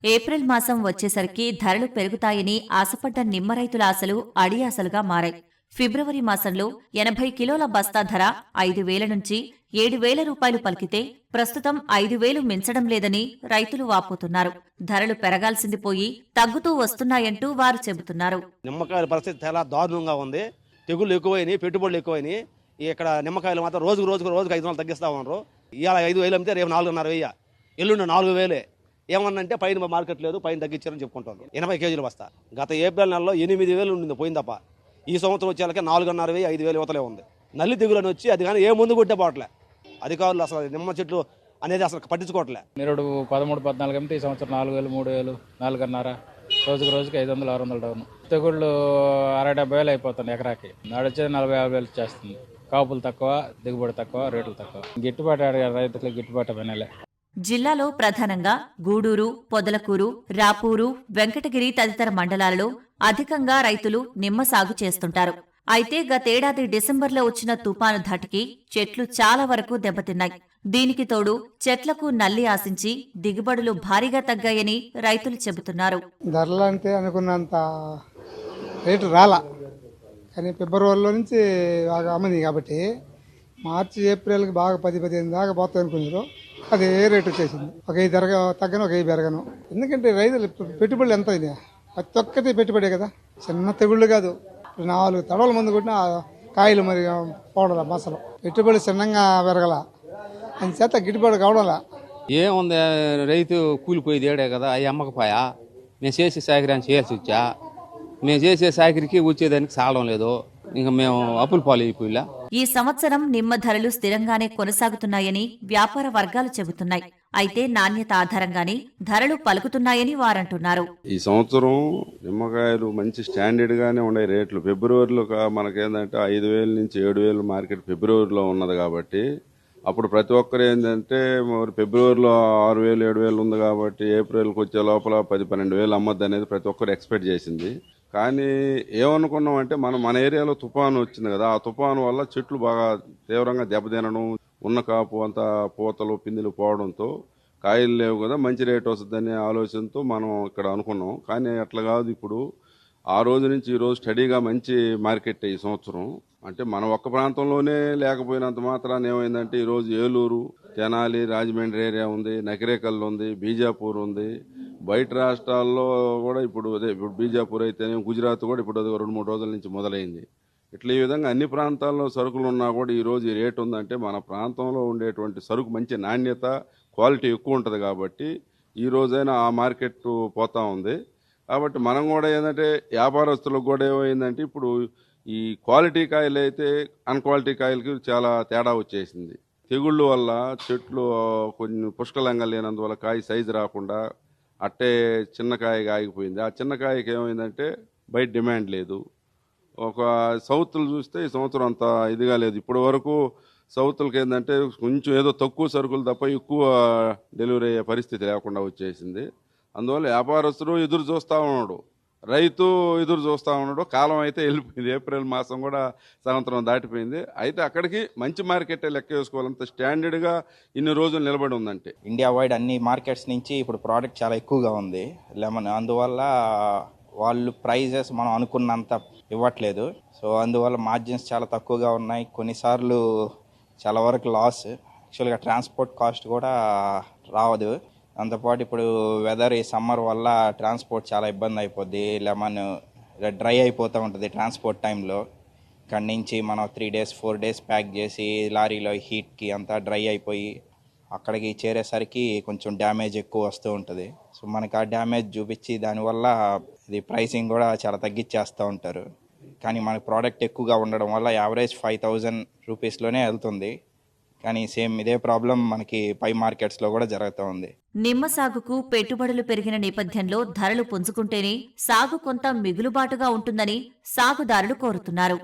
April మాసం వచ్చేసరికి ధరలు పెరుగుతాయని ఆశపడ్డ నిమ్మ రైతుల ఆశలు అడియాసలుగా మారాయి. ఫిబ్రవరి మాసంలో 80 కిలోల బస్తా ధర 5,000 నుంచి 7,000 రూపాయలు పలికితే ప్రస్తుతం 5,000 మించడం లేదని రైతులు వాపోతున్నారు. ధరలు పెరగాల్సింది పోయి తగ్గుతూ వస్తున్నాయంటూ వారు చెబుతున్నారు. నిమ్మకాయల పరిస్థితి చాలా దారుణంగా ఉంది. తెగుళ్ళు ఎక్కువైనాయి, పెట్టుబడులు ఎక్కువైనాయి. ఇక్కడ నిమ్మకాయలు మాత్రం రోజుకు 500 తగ్గిస్తా ఉన్నారు. ఇవాళ 5,000 అమ్మితే రేపు 4,500, ఎల్లుండి 4,000. ఏమన్నంటే పైన మార్కెట్ లేదు, పైన తగ్గించారని చెప్పుకుంటారు. 80 కేజీలు బస్తా గత ఏప్రిల్ నెలలో 8,000 ఉండింది, పోయింది తప్ప. ఈ సంవత్సరం వచ్చేళ్ళకి 4,500, 5,000 యువతలే ఉంది. నల్లి దిగులని వచ్చి అది కానీ ఏ ముందు కొట్టే పోవట్లే. అధికారులు అసలు నిమ్మ చెట్లు అనేది అసలు పట్టించుకోవట్లే. నిరుడు 13, 14 అమ్మితే ఈ సంవత్సరం 4,000, 3,000, 4,500, రోజుకి 500, 600 డౌన్. తెగుళ్ళు 60-70 అయిపోతుంది ఎకరాకి. నడిచేది 40-50 చేస్తుంది. కాపులు తక్కువ, దిగుబడి తక్కువ, రేట్లు తక్కువ. గిట్టుబాటు రైతులకు గిట్టుబాటు పనిలే. జిల్లాలో ప్రధానంగా గూడూరు, పొదలకూరు, రాపూరు, వెంకటగిరి తదితర మండలాలలో అధికంగా రైతులు నిమ్మ సాగు చేస్తుంటారు. అయితే గతేడాది డిసెంబర్లో వచ్చిన తుపాను ధాటికి చెట్లు చాలా వరకు దెబ్బతిన్నాయి. దీనికి తోడు చెట్లకు నల్లి ఆశించి దిగుబడులు భారీగా తగ్గాయని రైతులు చెబుతున్నారు. ధరలంటే అనుకున్నంత రేటు రాలా, కానీ ఫిబ్రవరిలో నుంచి బాగా అమ్మింది కాబట్టి మార్చి, ఏప్రిల్కి బాగా 10-15 దాకా పోతాయి అనుకున్నారు. అదే రేటు వచ్చేసింది. ఒక 5 తగ్గను, ఒక 5 పెరగను. ఎందుకంటే రైతులు పెట్టుబడులు ఎంత అయినా ప్రతి ఒక్కటి పెట్టుబడే కదా, చిన్న తెగుళ్ళు కాదు. 4 తడవల మందు కొట్టిన కాయలు మరి పోవడం మసలు పెట్టుబడి చిన్నంగా పెరగల, అని చేత గిట్టుబాటు కావడంలా. ఏముంది, రైతు కూలిపోయేది ఏడే కదా, అవి అమ్మకపోయా. మేము చేసే సాకిరాన్ని చేయాల్సి వచ్చా. మేము చేసే సాకిరికి వచ్చేదానికి సాగడం లేదు. ఇంకా మేము అప్పుల పాలు అయిపోయిలా. ఈ సంవత్సరం నిమ్మ ధరలు స్థిరంగానే కొనసాగుతున్నాయని వ్యాపార వర్గాలు చెబుతున్నాయి. అయితే నాణ్యత ఆధారంగానే ధరలు పలుకుతున్నాయని వారంటున్నారు. ఈ సంవత్సరం నిమ్మకాయలు మంచి స్టాండర్డ్ గానే ఉన్నాయి రేట్లు. ఫిబ్రవరిలో మనకేందంటే 5,000 నుంచి 7,000 మార్కెట్ ఫిబ్రవరిలో ఉన్నది కాబట్టి, అప్పుడు ప్రతి ఒక్కరు ఏంటంటే మరి ఫిబ్రవరిలో 6,000, 7,000 ఉంది కాబట్టి ఏప్రిల్కి వచ్చే లోపల 10-12,000 అమ్మద్దు అనేది ప్రతి ఒక్కరు ఎక్స్పెక్ట్ చేసింది. కానీ ఏమనుకున్నాం అంటే మన ఏరియాలో తుఫాను వచ్చింది కదా, ఆ తుఫాను వల్ల చెట్లు బాగా తీవ్రంగా దెబ్బతినడం, ఉన్న కాపు అంతా పూతలు పిందెలు పోవడంతో కాయలు లేవు కదా, మంచి రేట్ వస్తుందనే ఆలోచనతో మనం ఇక్కడ అనుకున్నాం. కానీ అట్లా కాదు. ఇప్పుడు ఆ రోజు నుంచి ఈ రోజు స్టడీగా మంచి మార్కెట్ ఈ సంవత్సరం. అంటే మన ఒక్క ప్రాంతంలోనే లేకపోయినంత మాత్రాన్ని ఏమైందంటే ఈరోజు ఏలూరు, తెనాలి, రాజమండ్రి ఏరియా ఉంది, నకిరేకల్ ఉంది, బీజాపూర్ ఉంది. బయట రాష్ట్రాల్లో కూడా ఇప్పుడు బీజాపూర్ అయితేనే, గుజరాత్ కూడా ఇప్పుడు 2-3 రోజుల నుంచి మొదలైంది. ఇట్లా ఈ విధంగా అన్ని ప్రాంతాల్లో సరుకులు ఉన్నా కూడా ఈ రోజు ఈ రేటు ఉందంటే మన ప్రాంతంలో ఉండేటువంటి సరుకు మంచి నాణ్యత, క్వాలిటీ ఎక్కువ ఉంటుంది కాబట్టి ఈ రోజైనా ఆ మార్కెట్ పోతా ఉంది. కాబట్టి మనం కూడా ఏంటంటే వ్యాపారస్తులకు కూడా ఏమైందంటే ఇప్పుడు ఈ క్వాలిటీ కాయలు అయితే అన్క్వాలిటీ కాయలకి చాలా తేడా వచ్చేసింది. తెగుళ్ళు వల్ల చెట్లు కొన్ని పుష్కలంగా లేనందువల్ల కాయ సైజు రాకుండా అట్టే చిన్న కాయగా ఆగిపోయింది. ఆ చిన్న కాయకి ఏమైందంటే బయట డిమాండ్ లేదు. ఒక సౌత్లు చూస్తే ఈ సంవత్సరం అంత ఇదిగా లేదు. ఇప్పటి వరకు సౌత్లకి ఏంటంటే కొంచెం ఏదో తక్కువ సరుకులు తప్ప ఎక్కువ డెలివరీ అయ్యే పరిస్థితి లేకుండా వచ్చేసింది. అందువల్ల వ్యాపారస్తుడు ఎదురు చూస్తూ ఉన్నాడు, రైతు ఎదురు చూస్తూ ఉన్నాడు. కాలం అయితే వెళ్ళిపోయింది. ఏప్రిల్ మాసం కూడా సంవత్సరం దాటిపోయింది. అయితే అక్కడికి మంచి మార్కెట్ లెక్క వేసుకోవాలంత స్టాండర్డ్గా ఇన్ని రోజులు నిలబడి ఉందంటే. ఇండియా వైడ్ అన్ని మార్కెట్స్ నుంచి ఇప్పుడు ప్రోడక్ట్ చాలా ఎక్కువగా ఉంది లెమన్. అందువల్ల వాళ్ళు ప్రైజెస్ మనం అనుకున్నంత ఇవ్వట్లేదు. సో అందువల్ల మార్జిన్స్ చాలా తక్కువగా ఉన్నాయి. కొన్నిసార్లు చాలా వరకు లాస్. యాక్చువల్గా ట్రాన్స్పోర్ట్ కాస్ట్ కూడా రావదు. దాంతోపాటు ఇప్పుడు వెదర్ ఈ సమ్మర్ వల్ల ట్రాన్స్పోర్ట్ చాలా ఇబ్బంది అయిపోద్ది. లెమన్ డ్రై అయిపోతూ ఉంటుంది ట్రాన్స్పోర్ట్ టైంలో. ఇక్కడి నుంచి మనం 3 days 4 days ప్యాక్ చేసి లారీలో హీట్కి అంతా డ్రై అయిపోయి అక్కడికి చేరేసరికి కొంచెం డ్యామేజ్ ఎక్కువ వస్తూ ఉంటుంది. సో మనకి ఆ డ్యామేజ్ చూపించి దానివల్ల ఇది ప్రైసింగ్ కూడా చాలా తగ్గించేస్తూ ఉంటారు. కానీ మనకి ప్రోడక్ట్ ఎక్కువగా ఉండడం వల్ల యావరేజ్ 5,000 రూపీస్లోనే వెళ్తుంది. కానీ సేమ్ ఇదే ప్రాబ్లం మనకి పై మార్కెట్స్లో కూడా జరుగుతూ ఉంది. నిమ్మ సాగుకు పెట్టుబడులు పెరిగిన నేపథ్యంలో ధరలు పుంజుకుంటేనే సాగు కొంత మిగులుబాటుగా ఉంటుందని సాగుదారులు కోరుతున్నారు.